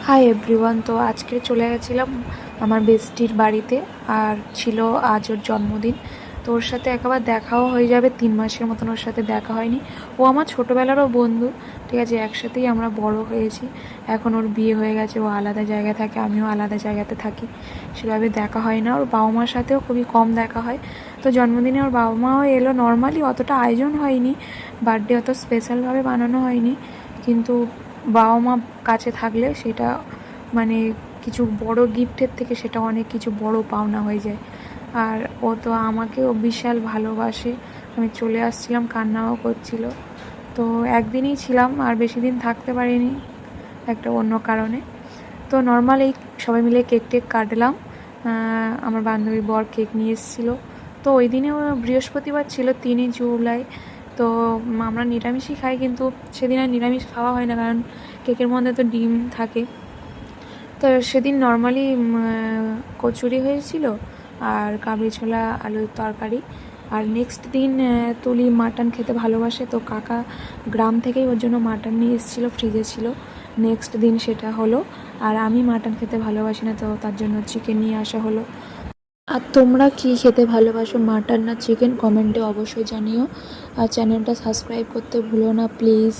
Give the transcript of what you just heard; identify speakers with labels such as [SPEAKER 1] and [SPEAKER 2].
[SPEAKER 1] Hi everyone. তো আজকে চলে গেছিলাম আমার বেস্টির বাড়িতে, আর ছিল আজ ওর জন্মদিন। তো ওর সাথে একবার দেখাও হয়ে যাবে, 3 মাসের মতন ওর সাথে দেখা হয়নি। ও আমার ছোটোবেলারও বন্ধু, ঠিক আছে, একসাথেই আমরা বড় হয়েছি। এখন ওর বিয়ে হয়ে গেছে, ও আলাদা জায়গায় থাকে, আমিও আলাদা জায়গাতে থাকি, সেভাবে দেখা হয় না। ওর বাবা মার সাথেও খুবই কম দেখা হয়। তো জন্মদিনে ওর বাবা মাও এলো, নর্মালি অতটা আয়োজন হয়নি, বার্থডে অত স্পেশালভাবে বানানো হয়নি, কিন্তু বাবা মা কাছে থাকলে সেটা মানে কিছু বড় গিফটের থেকে সেটা অনেক কিছু বড় পাওনা হয়ে যায়। আর ও তো আমাকেও বিশাল ভালোবাসে। আমি চলে আসছিলাম, কান্নাও করছিল। তো একদিনই ছিলাম, আর বেশি দিন থাকতে পারিনি একটা অন্য কারণে। তো নর্মাল এই সবাই মিলে কেক টেক কাটলাম। আমার বান্ধবীর বর কেক নিয়ে এসেছিলো। তো ওই দিনেও বৃহস্পতিবার ছিল, 3 জুলাই। তো আমরা নিরামিষই খাই, কিন্তু সেদিন আর নিরামিষ খাওয়া হয় না, কারণ কেকের মধ্যে তো ডিম থাকে। তো সেদিন নর্মালি কচুরি হয়েছিল আর কাবলি ছোলা আলুর তরকারি। আর নেক্সট দিন তুলি মাটন খেতে ভালোবাসে, তো কাকা গ্রাম থেকেই ওর জন্য মাটন নিয়ে এসেছিলো, ফ্রিজে ছিল। নেক্সট দিন সেটা হলো। আর আমি মাটন খেতে ভালোবাসি না, তো তার জন্য চিকেন নিয়ে আসা হলো। আর তোমরা কি খেতে ভালোবাসো, মাটন না চিকেন? কমেন্টে অবশ্যই জানিও। আর চ্যানেলটা সাবস্ক্রাইব করতে ভুলো না প্লিজ।